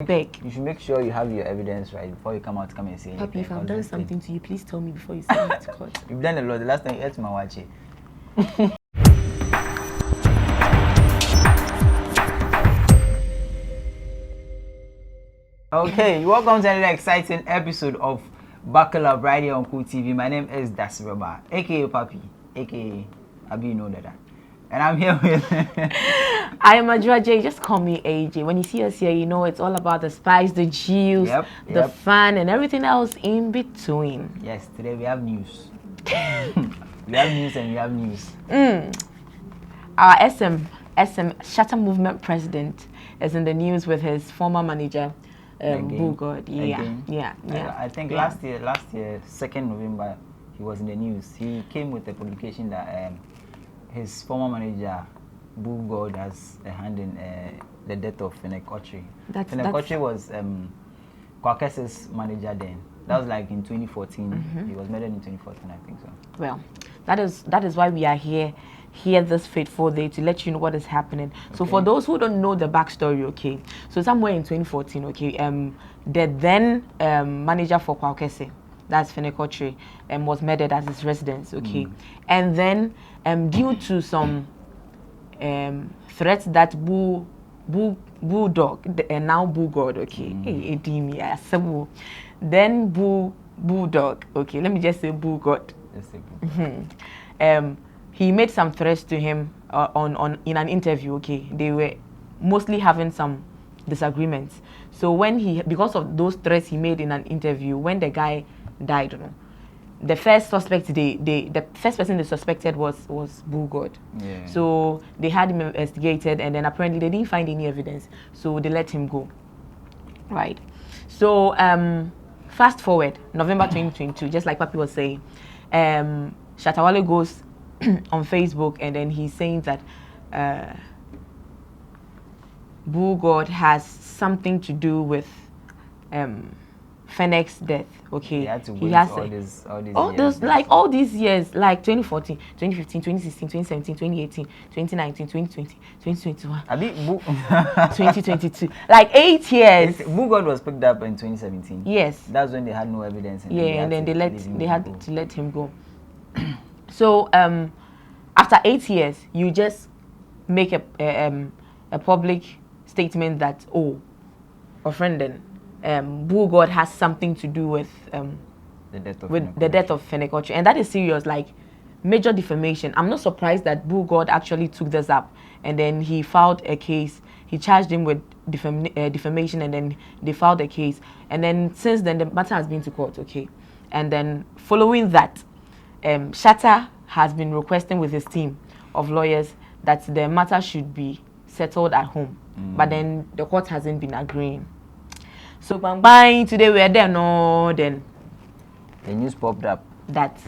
Beg. You should make sure you have your evidence right before you come out to come and say anything. Papi, if I've done something to you, please tell me before you send it to court. You've done a lot. The last time you ate my watch. Okay, welcome to another exciting episode of Buckle Up right here on Kool TV. My name is Dasiraba, aka Papi, aka Abi, you know that. And I'm here with I am Adra J, just call me AJ. When you see us here, you know it's all about the spice, the juice, the fun, and everything else in between. Yes, today we have news. We have news and we have news. Our Shatta movement president is in the news with his former manager, Bullgod. Yeah. I think last year, 2nd November, he was in the news. He came with a publication that his former manager, Bullgod, has a hand in the death of Fenekochi. Fenekochi was Kwakese's manager then. That was like in 2014. He was murdered in 2014, I think so. Well, that is why we are here this fateful day to let you know what is happening. Okay. So for those who don't know the backstory, okay, so somewhere in 2014, okay, the then manager for Kwakese, that's Fenekochi, was murdered at his residence, okay, and then due to some threats that Bulldog and now Bullgod, okay, then Bulldog, okay, let me just say Bullgod. He made some threats to him in an interview, okay. They were mostly having some disagreements. So because of those threats he made in an interview, when the guy died, you know, the first suspect the first person they suspected was Bullgod. Yeah. So they had him investigated, and then apparently they didn't find any evidence, so they let him go. Right. So fast forward November 2022, just like Papi was saying, Shatta Wale goes on Facebook, and then he's saying that Bullgod has something to do with Fenex's death. Okay, he has all these years, like 2014, 2015, 2016, 2017, 2018, 2019, 2020, 2021, 2022, like 8 years. Bullgod was picked up in 2017. Yes, that's when they had no evidence. And then they had to let him go. So after 8 years, you just make a public statement that Bullgod has something to do with the death of Fenekochi, and that is serious, like major defamation. I'm not surprised that Bullgod actually took this up, and then he filed a case. He charged him with defamation, and then they filed a case, and then since then the matter has been to court. Okay, and then following that, Shatta has been requesting with his team of lawyers that the matter should be settled at home, but then the court hasn't been agreeing. So bang, today we are there. No, then the news popped up that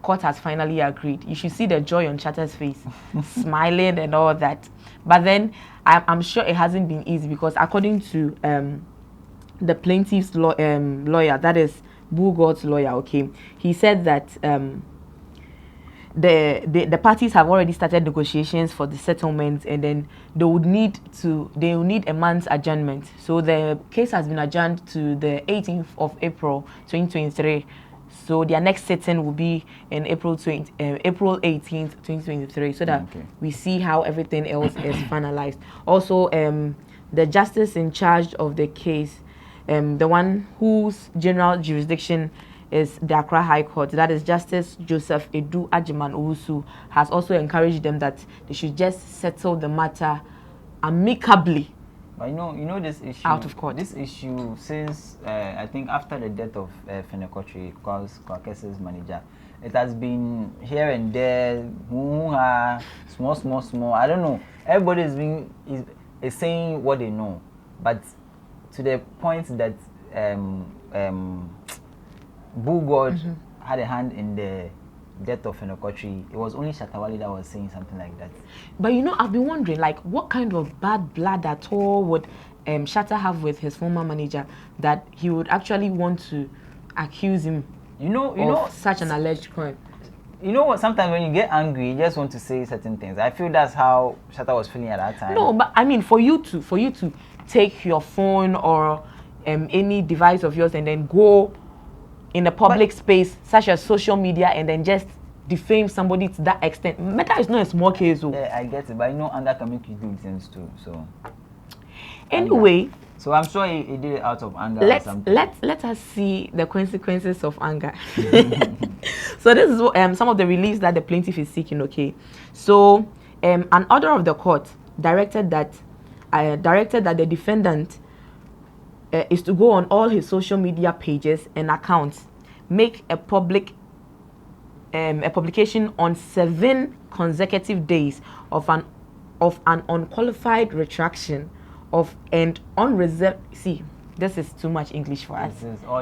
court has finally agreed. You should see the joy on Shatta's face, smiling and all that. But then I'm sure it hasn't been easy, because according to the plaintiff's lawyer, that is Bullgod's lawyer, okay, he said that the parties have already started negotiations for the settlement, and then they will need a month's adjournment. So the case has been adjourned to the 18th of April 2023. So their next sitting will be in April 18th 2023, so that we see how everything else is finalized. Also, the justice in charge of the case, the one whose general jurisdiction is the Accra High Court, that is Justice Joseph Edu Ajiman Owusu, has also encouraged them that they should just settle the matter amicably. But you know this issue out of court. This issue since I think after the death of Fenekochi, Kwakese's manager, it has been here and there, small. I don't know. Everybody is saying what they know, but to the point that Bullgod had a hand in the death of Fenekochi. It was only Shatta Wale that was saying something like that. But you know, I've been wondering, like, what kind of bad blood at all would Shatta have with his former manager that he would actually want to accuse him of such an alleged crime? You know what? Sometimes when you get angry, you just want to say certain things. I feel that's how Shatta was feeling at that time. No, but I mean, for you to take your phone or any device of yours and then go in a public space such as social media and then just defame somebody to that extent. Meta is not a small case. Yeah, I get it, but I know anger can make you do things too. So anyway, so I'm sure he did it out of anger. Let us see the consequences of anger. So this is some of the reliefs that the plaintiff is seeking. Okay, so an order of the court directed that the defendant is to go on all his social media pages and accounts, make a publication on 7 consecutive days of an unqualified retraction of and unreserved. See, this is too much English for us.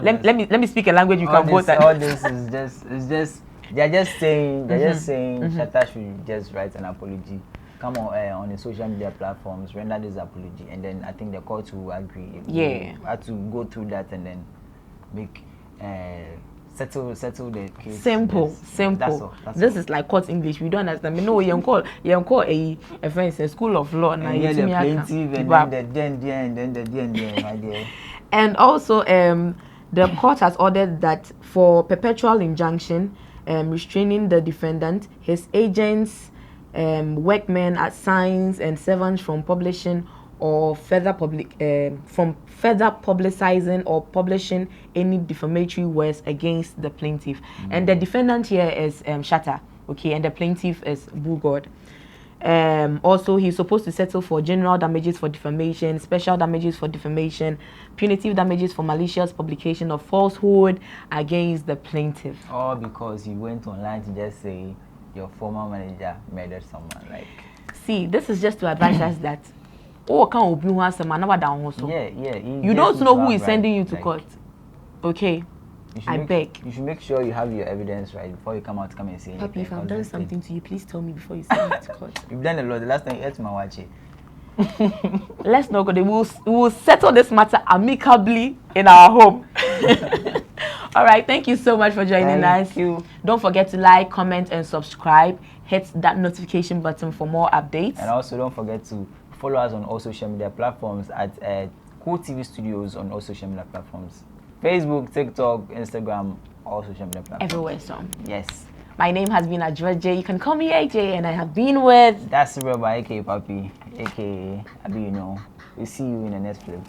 Let me speak a language you can both. All this is just they're just saying Shatta should just write an apology. Come on the social media platforms, render this apology, and then I think the court will agree. Yeah, we have to go through that and then make settle the case. Simple. That's all. This is like court English. We don't understand. We know you call a friend in school of law. And yeah, the plaintiff and then the D, my dear. And also, the court has ordered that for perpetual injunction, restraining the defendant, his agents, workmen, assigns, and servants from publishing or further publicizing or publishing any defamatory words against the plaintiff. And the defendant here is Shatta, okay, and the plaintiff is Bullgod. Also, he's supposed to settle for general damages for defamation, special damages for defamation, punitive damages for malicious publication of falsehood against the plaintiff. All because you went online to just say your former manager murdered someone. Like, see, this is just to advise us that you don't know who is sending you to court. Okay, I beg. You should make sure you have your evidence right before you come out to come and say anything. Papi, if I've done something to you, please tell me before you send me to court. You've done a lot. The last time you ate my watch. Let's not go there. We will settle this matter amicably in our home. All right, thank you so much for joining us. Thank you. Don't forget to like, comment, and subscribe. Hit that notification button for more updates. And also don't forget to follow us on all social media platforms at kooltvstudios on all social media platforms. Facebook, TikTok, Instagram, all social media platforms. Everywhere, so. Yes. My name has been Adjua J. You can call me AJ, and I have been with... That's Rubber, aka Papi, aka Abi, you know. We'll see you in the next clip.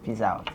Peace out.